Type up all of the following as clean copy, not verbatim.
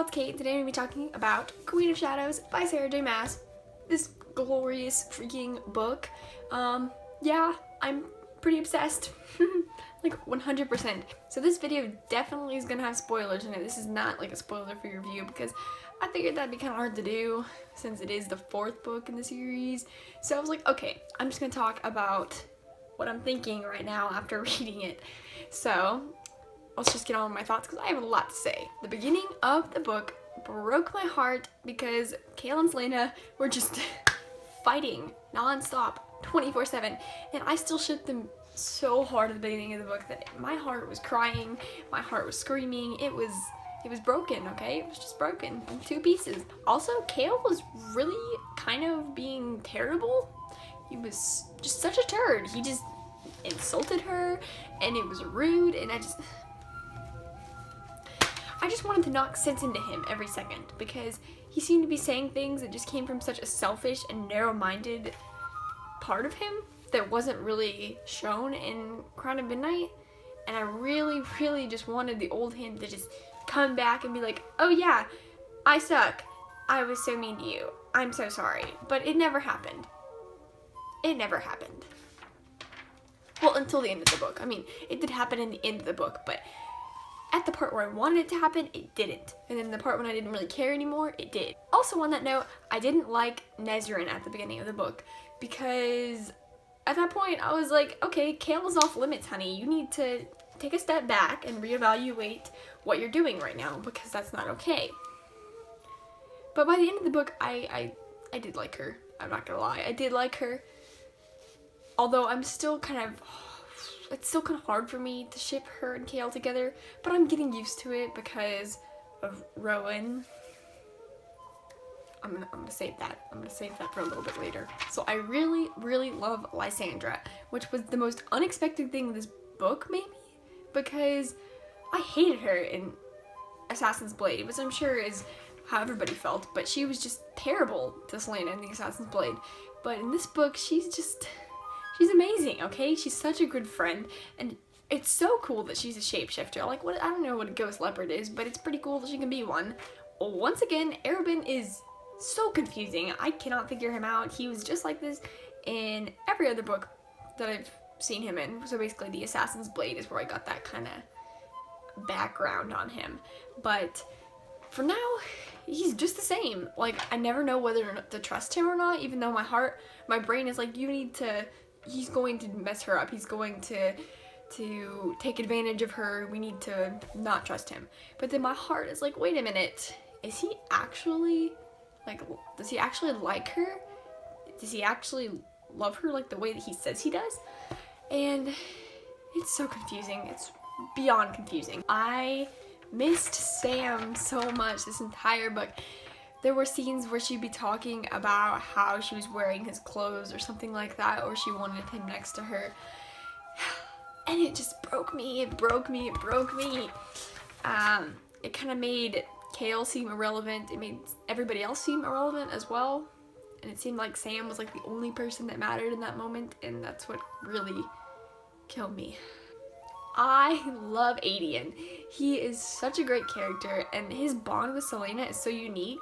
y'all, it's Kate, and today I'm going to be talking about Queen of Shadows by Sarah J. Maas. This glorious freaking book. Yeah, I'm pretty obsessed. Like 100%. So this video definitely is going to have spoilers in it. This is not like a spoiler-free review because I figured that'd be kind of hard to do since it is the 4th book in the series. So I was like, okay, I'm just going to talk about what I'm thinking right now after reading it. So let's just get on with my thoughts because I have a lot to say. The beginning of the book broke my heart because Kale and Selena were just fighting non-stop 24/7, and I still shipped them so hard at the beginning of the book that my heart was crying, my heart was screaming. It was broken, okay? It was just broken in 2 pieces. Also, Kale was really kind of being terrible. He was just such a turd. He just insulted her and it was rude, and I just wanted to knock sense into him every second because he seemed to be saying things that just came from such a selfish and narrow-minded part of him that wasn't really shown in Crown of Midnight. And I really, really just wanted the old him to just come back and be like, oh yeah, I suck. I was so mean to you. I'm so sorry. But it never happened. It never happened. Well, until the end of the book. I mean, it did happen in the end of the book, but at the part where I wanted it to happen, it didn't. And then the part when I didn't really care anymore, it did. Also, on that note, I didn't like Nezrin at the beginning of the book because at that point, I was like, okay, Kale is off limits, honey. You need to take a step back and reevaluate what you're doing right now because that's not okay. But by the end of the book, I did like her. I'm not gonna lie. I did like her. Although I'm still it's still kind of hard for me to ship her and Kale together, but I'm getting used to it because of Rowan. I'm gonna save that. I'm gonna save that for a little bit later. So I really, really love Lysandra, which was the most unexpected thing in this book, maybe, because I hated her in Assassin's Blade, which I'm sure is how everybody felt, but she was just terrible to Selena in the Assassin's Blade. But in this book, she's amazing, okay? She's such a good friend, and it's so cool that she's a shapeshifter. Like, I don't know what a ghost leopard is, but it's pretty cool that she can be one. Once again, Arobin is so confusing. I cannot figure him out. He was just like this in every other book that I've seen him in. So basically, the Assassin's Blade is where I got that kind of background on him. But for now, he's just the same. Like, I never know whether or not to trust him or not, even though my brain is like, he's going to mess her up. He's going to take advantage of her. We need to not trust him. But then my heart is like, wait a minute. Is he actually, does he actually like her? Does he actually love her like the way that he says he does? And it's so confusing. It's beyond confusing. I missed Sam so much this entire book. There were scenes where she'd be talking about how she was wearing his clothes or something like that, or she wanted him next to her. And it just broke me. It broke me. It broke me. It kind of made Kale seem irrelevant. It made everybody else seem irrelevant as well. And it seemed like Sam was like the only person that mattered in that moment, and that's what really killed me. I love Adian. He is such a great character, and his bond with Selena is so unique.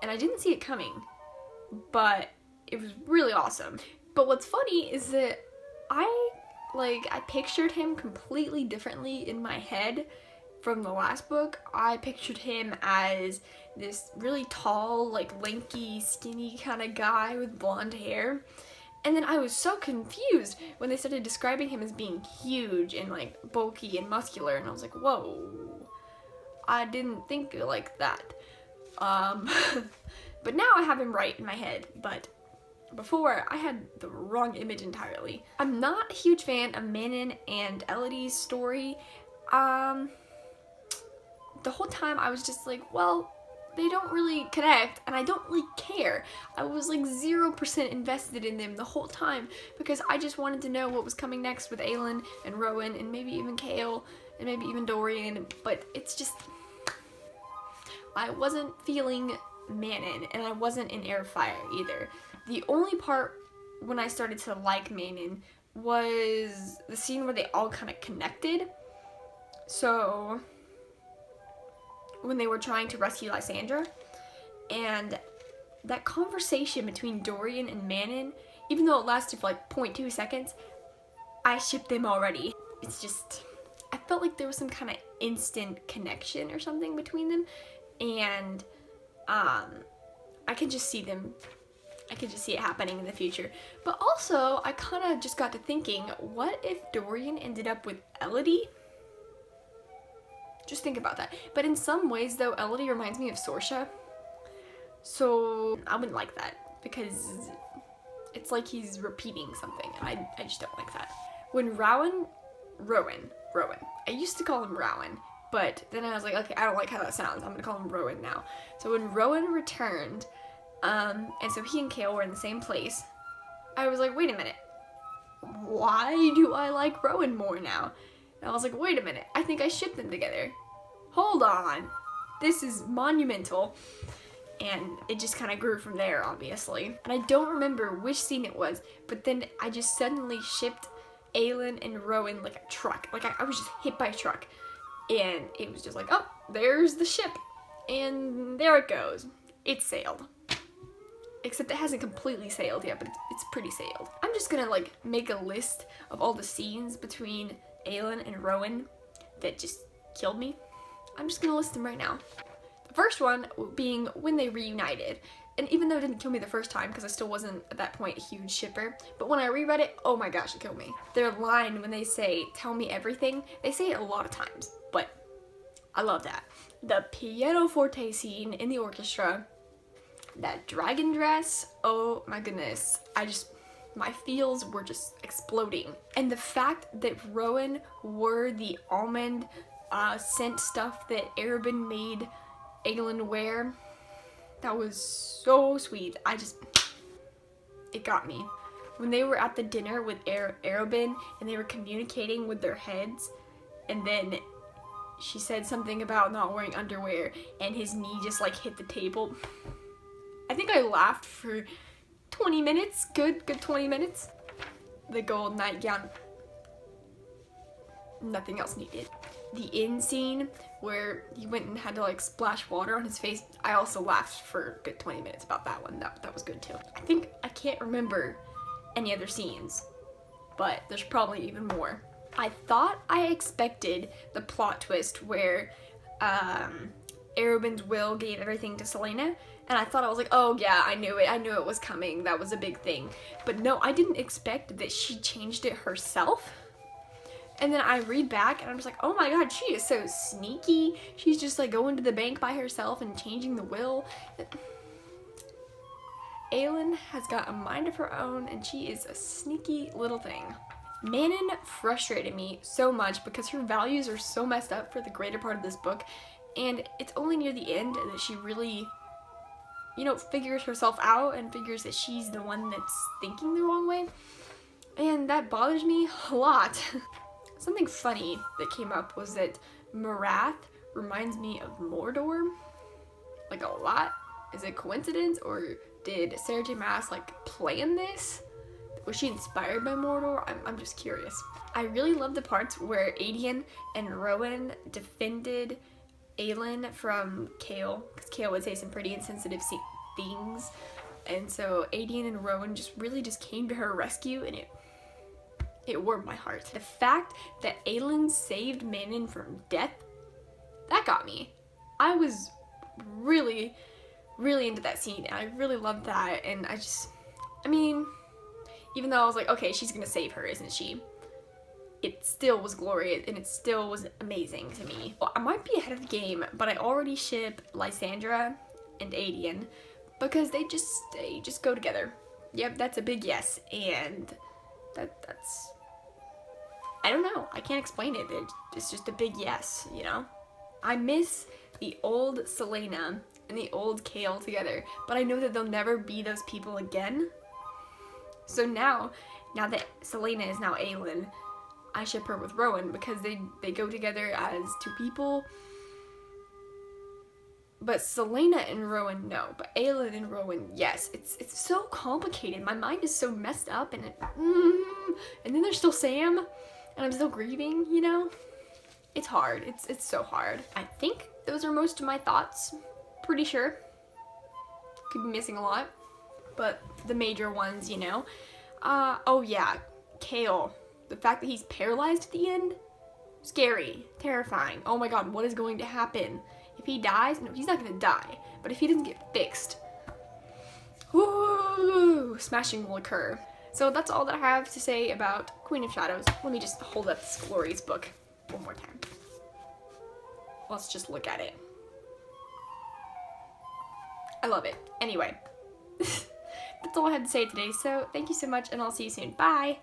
And I didn't see it coming, but it was really awesome. But what's funny is that I pictured him completely differently in my head from the last book. I pictured him as this really tall, lanky, skinny kind of guy with blonde hair. And then I was so confused when they started describing him as being huge and bulky and muscular, and I was like, whoa, I didn't think like that. But now I have him right in my head, but before I had the wrong image entirely. I'm not a huge fan of Manon and Elodie's story. The whole time I was just like, well, they don't really connect, and I don't really care. I was 0% invested in them the whole time because I just wanted to know what was coming next with Aelin and Rowan and maybe even Kale and maybe even Dorian, but it's just, I wasn't feeling Manon, and I wasn't in Airfire either. The only part when I started to like Manon was the scene where they all kind of connected. So when they were trying to rescue Lysandra. And that conversation between Dorian and Manon, even though it lasted for like 0.2 seconds, I shipped them already. It's just, I felt like there was some kind of instant connection or something between them, and I could just see them, I could just see it happening in the future. But also, I kind of just got to thinking, what if Dorian ended up with Elodie? Just think about that. But in some ways, though, Elodie reminds me of Sorsha. So I wouldn't like that, because it's like he's repeating something, and I just don't like that. When Rowan, I used to call him Rowan, but then I was like, okay, I don't like how that sounds, I'm gonna call him Rowan now. So when Rowan returned, and so he and Kale were in the same place, I was like, wait a minute, why do I like Rowan more now? And I was like, wait a minute, I think I shipped them together. Hold on, this is monumental. And it just kind of grew from there, obviously. And I don't remember which scene it was, but then I just suddenly shipped Aelin and Rowan like a truck. Like I was just hit by a truck. And it was just like, oh, there's the ship. And there it goes. It sailed. Except it hasn't completely sailed yet, but it's pretty sailed. I'm just gonna like make a list of all the scenes between Aelin and Rowan that just killed me. I'm just gonna list them right now. The first one being when they reunited. And even though it didn't kill me the first time, because I still wasn't at that point a huge shipper, but when I reread it, oh my gosh, it killed me. Their line when they say, tell me everything, they say it a lot of times, but I love that. The pianoforte scene in the orchestra, that dragon dress, oh my goodness, my feels were just exploding. And the fact that Rowan wore the almond scent stuff that Arobynn made Aelin wear, that was so sweet. It got me. When they were at the dinner with Arobynn and they were communicating with their heads, and then she said something about not wearing underwear and his knee just like hit the table. I think I laughed for 20 minutes, good 20 minutes. The gold nightgown, nothing else needed. The inn scene where he went and had to like splash water on his face, I also laughed for a good 20 minutes about that one. That was good too. I can't remember any other scenes, but there's probably even more. I thought I expected the plot twist where Arobynn's will gave everything to Celaena, and I thought, I was like, oh yeah, I knew it was coming, that was a big thing. But no, I didn't expect that she changed it herself. And then I read back and I'm just like, oh my god, she is so sneaky. She's just like going to the bank by herself and changing the will. Aelin has got a mind of her own, and she is a sneaky little thing. Manon frustrated me so much because her values are so messed up for the greater part of this book, and it's only near the end that she really, figures herself out and figures that she's the one that's thinking the wrong way. And that bothers me a lot. Something funny that came up was that Marath reminds me of Mordor, like a lot. Is it coincidence, or did Sarah J. Maas plan this? Was she inspired by Mordor? I'm just curious. I really love the parts where Aedion and Rowan defended Aelin from Kale, because Kale would say some pretty insensitive things, and so Aedion and Rowan just came to her rescue, and it warmed my heart. The fact that Aelin saved Manon from death, that got me. I was really, really into that scene, and I really loved that, and even though I was like, okay, she's gonna save her, isn't she? It still was glorious, and it still was amazing to me. Well, I might be ahead of the game, but I already ship Lysandra and Aedion, because they just go together. Yep, that's a big yes, and that's... I don't know, I can't explain it. It's just a big yes, I miss the old Celaena and the old Kale together, but I know that they'll never be those people again. So now that Celaena is now Aelin, I ship her with Rowan because they go together as two people. But Celaena and Rowan, no. But Aelin and Rowan, yes. It's so complicated. My mind is so messed up, and then there's still Sam, and I'm still grieving, It's hard. It's so hard. I think those are most of my thoughts. Pretty sure. Could be missing a lot. But the major ones, you know. Oh yeah, Kale. The fact that he's paralyzed at the end? Scary. Terrifying. Oh my god, what is going to happen? If he dies? No, he's not gonna die. But if he doesn't get fixed, whoo, smashing will occur. So that's all that I have to say about Queen of Shadows. Let me just hold up this glorious book one more time. Let's just look at it. I love it. Anyway, that's all I had to say today, so thank you so much, and I'll see you soon. Bye!